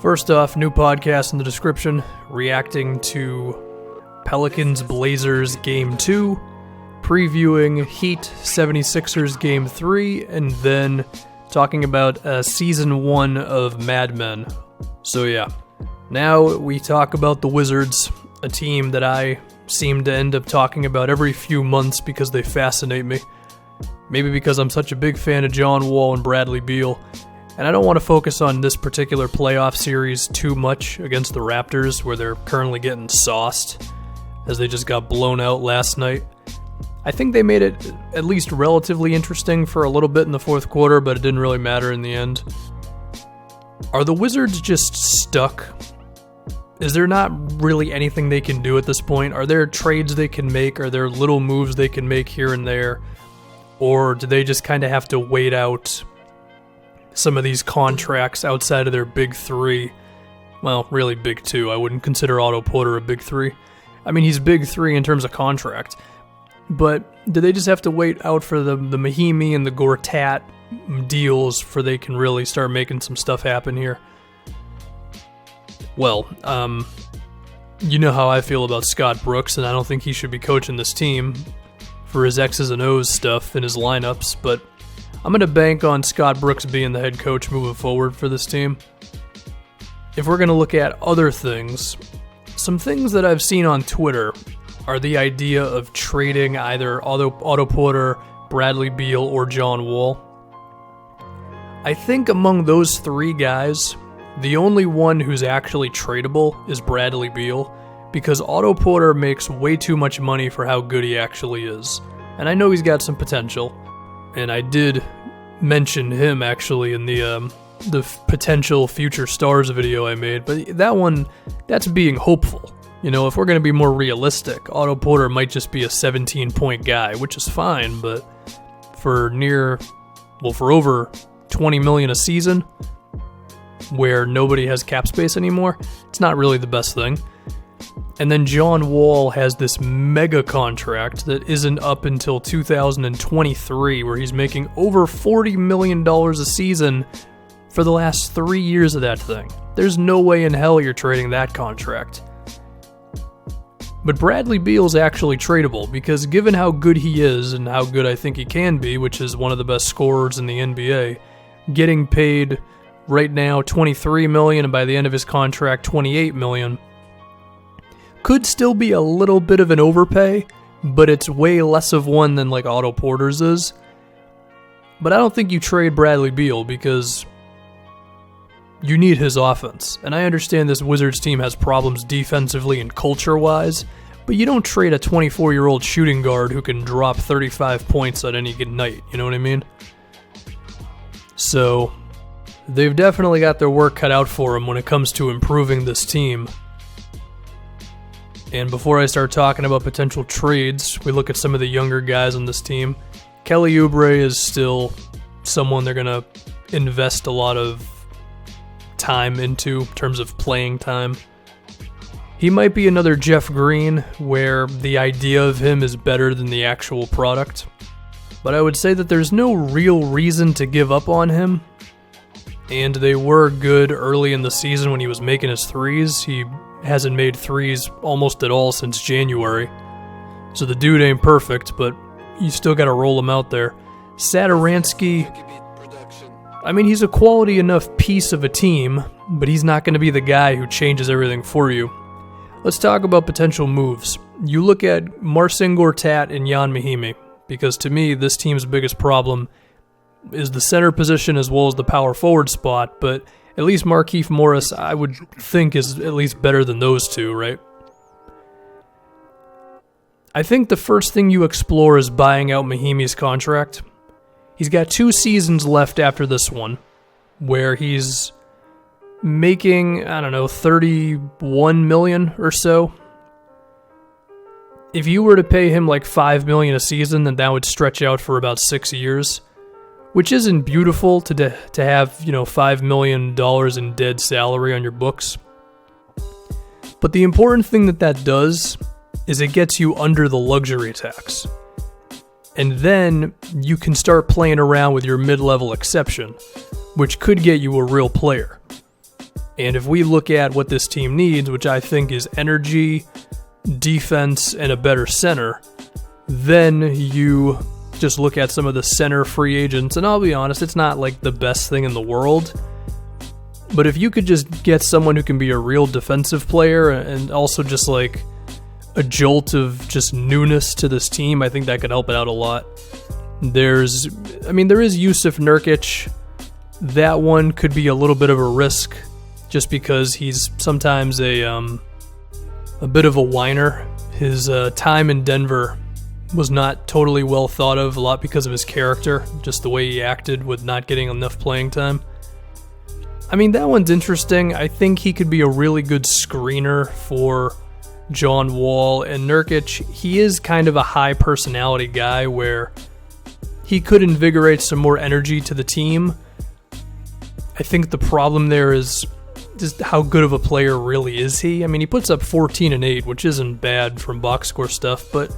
First off, new podcast in the description, reacting to Pelicans Blazers Game 2, previewing Heat 76ers Game 3, and then talking about Season 1 of Mad Men. So yeah, now we talk about the Wizards, a team that I seem to end up talking about every few months because they fascinate me. Maybe because I'm such a big fan of John Wall and Bradley Beal. And I don't want to focus on this particular playoff series too much against the Raptors, where they're currently getting sauced, as they just got blown out last night. I think they made it at least relatively interesting for a little bit in the fourth quarter, but it didn't really matter in the end. Are the Wizards just stuck? Is there not really anything they can do at this point? Are there trades they can make? Are there little moves they can make here and there? Or do they just kind of have to wait out some of these contracts outside of their big three? Well, really big two. I wouldn't consider Otto Porter a big three. I mean, he's big three in terms of contract. But do they just have to wait out for the Mahinmi and the Gortat deals before they can really start making some stuff happen here? Well, you know how I feel about Scott Brooks, and I don't think he should be coaching this team for his X's and O's stuff in his lineups, but I'm going to bank on Scott Brooks being the head coach moving forward for this team. If we're going to look at other things, some things that I've seen on Twitter are the idea of trading either Otto Porter, Bradley Beal, or John Wall. I think among those three guys, the only one who's actually tradable is Bradley Beal, because Otto Porter makes way too much money for how good he actually is. And I know he's got some potential. And I did mention him actually in the potential future stars video I made, but that's being hopeful. You know, if we're going to be more realistic, Otto Porter might just be a 17-point guy, which is fine, but for over $20 million a season, where nobody has cap space anymore, it's not really the best thing. And then John Wall has this mega contract that isn't up until 2023, where he's making over $40 million a season for the last 3 years of that thing. There's no way in hell you're trading that contract. But Bradley Beal's actually tradable, because given how good he is and how good I think he can be, which is one of the best scorers in the NBA, getting paid right now $23 million and by the end of his contract $28 million, could still be a little bit of an overpay, but it's way less of one than like Otto Porter's is. But I don't think you trade Bradley Beal because you need his offense. And I understand this Wizards team has problems defensively and culture-wise, but you don't trade a 24-year-old shooting guard who can drop 35 points at any given night, you know what I mean? So they've definitely got their work cut out for them when it comes to improving this team. And before I start talking about potential trades, we look at some of the younger guys on this team. Kelly Oubre is still someone they're going to invest a lot of time into in terms of playing time. He might be another Jeff Green, where the idea of him is better than the actual product. But I would say that there's no real reason to give up on him. And they were good early in the season when he was making his threes. He hasn't made threes almost at all since January. So the dude ain't perfect, but you still got to roll him out there. Satoransky, I mean, he's a quality enough piece of a team, but he's not going to be the guy who changes everything for you. Let's talk about potential moves. You look at Marcin Gortat and Ian Mahinmi, because to me, this team's biggest problem is the center position as well as the power forward spot, but at least Markieff Morris, I would think, is at least better than those two, right? I think the first thing you explore is buying out Mahinmi's contract. He's got 2 seasons left after this one, where he's making, I don't know, $31 million or so. If you were to pay him like $5 million a season, then that would stretch out for about 6 years. Which isn't beautiful to have, $5 million in dead salary on your books. But the important thing that does is it gets you under the luxury tax. And then you can start playing around with your mid-level exception, which could get you a real player. And if we look at what this team needs, which I think is energy, defense, and a better center, then you just look at some of the center free agents, and I'll be honest, it's not like the best thing in the world. But if you could just get someone who can be a real defensive player and also just like a jolt of just newness to this team, I think that could help it out a lot. There is Yusuf Nurkic. That one could be a little bit of a risk just because he's sometimes a bit of a whiner. His time in Denver was not totally well thought of, a lot because of his character, just the way he acted with not getting enough playing time. I mean, that one's interesting. I think he could be a really good screener for John Wall. And Nurkic, he is kind of a high personality guy where he could invigorate some more energy to the team. I think the problem there is just how good of a player really is he. I mean, he puts up 14 and 8, which isn't bad from box score stuff, but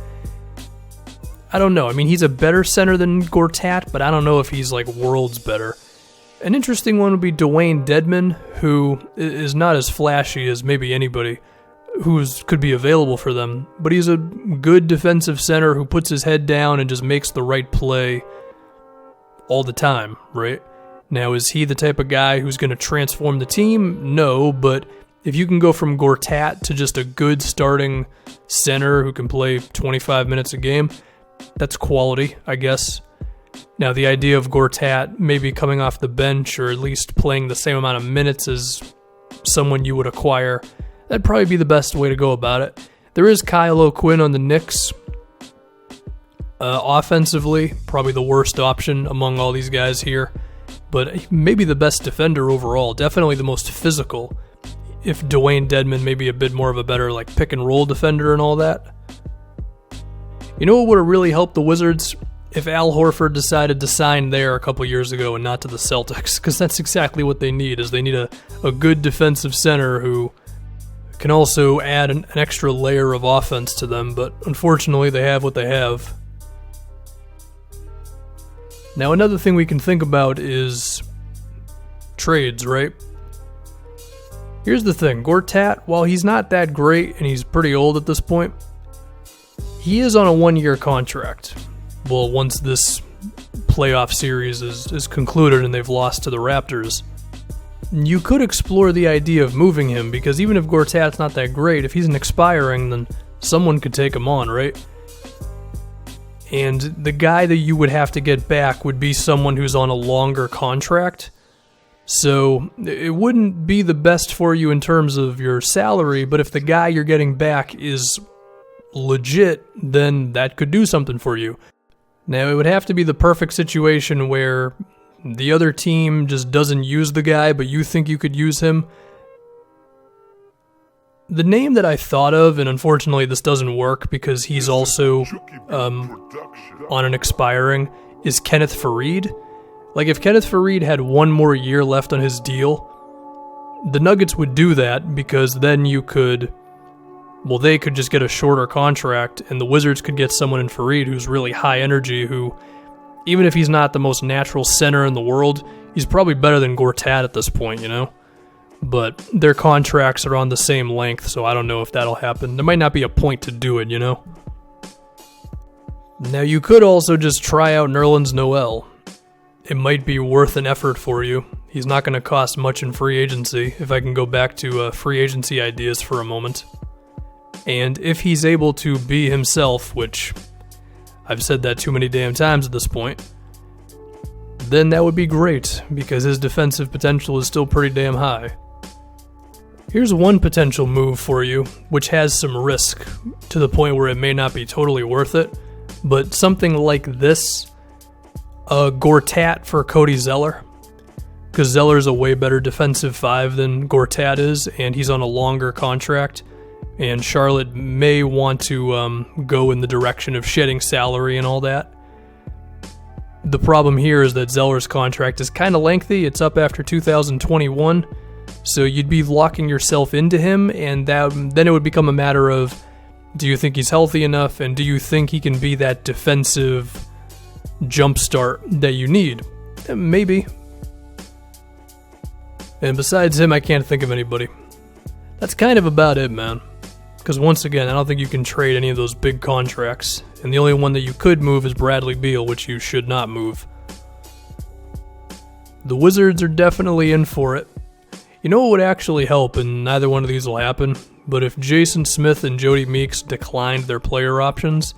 I don't know. I mean, he's a better center than Gortat, but I don't know if he's like worlds better. An interesting one would be Dwayne Dedmon, who is not as flashy as maybe anybody who could be available for them, but he's a good defensive center who puts his head down and just makes the right play all the time, right? Now, is he the type of guy who's going to transform the team? No, but if you can go from Gortat to just a good starting center who can play 25 minutes a game, that's quality, I guess. Now, the idea of Gortat maybe coming off the bench or at least playing the same amount of minutes as someone you would acquire, that'd probably be the best way to go about it. There is Kyle O'Quinn on the Knicks. Offensively, probably the worst option among all these guys here, but maybe the best defender overall, definitely the most physical. If Dwayne Dedmon may be a bit more of a better like pick and roll defender and all that. You know what would have really helped the Wizards? If Al Horford decided to sign there a couple years ago and not to the Celtics, because that's exactly what they need, is they need a good defensive center who can also add an extra layer of offense to them, but unfortunately they have what they have. Now, another thing we can think about is trades, right? Here's the thing, Gortat, while he's not that great and he's pretty old at this point, he is on a 1-year contract. Well, once this playoff series is concluded and they've lost to the Raptors, you could explore the idea of moving him, because even if Gortat's not that great, if he's an expiring, then someone could take him on, right? And the guy that you would have to get back would be someone who's on a longer contract. So it wouldn't be the best for you in terms of your salary, but if the guy you're getting back is legit, then that could do something for you. Now, it would have to be the perfect situation where the other team just doesn't use the guy, but you think you could use him. The name that I thought of, and unfortunately this doesn't work because he's also on an expiring, is Kenneth Faried. Like, if Kenneth Faried had one more year left on his deal, the Nuggets would do that, because then you could... Well, they could just get a shorter contract, and the Wizards could get someone in Faried who's really high energy, who, even if he's not the most natural center in the world, he's probably better than Gortat at this point, you know? But their contracts are on the same length, so I don't know if that'll happen. There might not be a point to do it, you know? Now, you could also just try out Nerlens Noel. It might be worth an effort for you. He's not going to cost much in free agency, if I can go back to free agency ideas for a moment. And if he's able to be himself, which I've said that too many damn times at this point, then that would be great, because his defensive potential is still pretty damn high. Here's one potential move for you, which has some risk, to the point where it may not be totally worth it, but something like this, Gortat for Cody Zeller, because Zeller's a way better defensive 5 than Gortat is, and he's on a longer contract. And Charlotte may want to go in the direction of shedding salary and all that. The problem here is that Zeller's contract is kind of lengthy. It's up after 2021. So you'd be locking yourself into him, and then it would become a matter of, do you think he's healthy enough, and do you think he can be that defensive jumpstart that you need? Maybe. And besides him, I can't think of anybody. That's kind of about it, man. Because once again, I don't think you can trade any of those big contracts. And the only one that you could move is Bradley Beal, which you should not move. The Wizards are definitely in for it. You know what would actually help, and neither one of these will happen, but if Jason Smith and Jody Meeks declined their player options,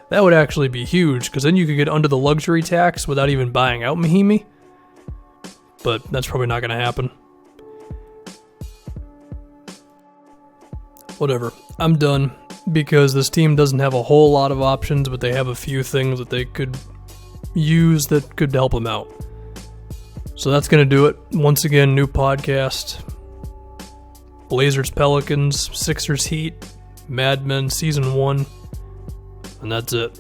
that would actually be huge, because then you could get under the luxury tax without even buying out Mahimi. But that's probably not going to happen. Whatever. I'm done, because this team doesn't have a whole lot of options, but they have a few things that they could use that could help them out. So that's going to do it. Once again, new podcast. Blazers Pelicans, Sixers Heat, Mad Men Season 1. And that's it.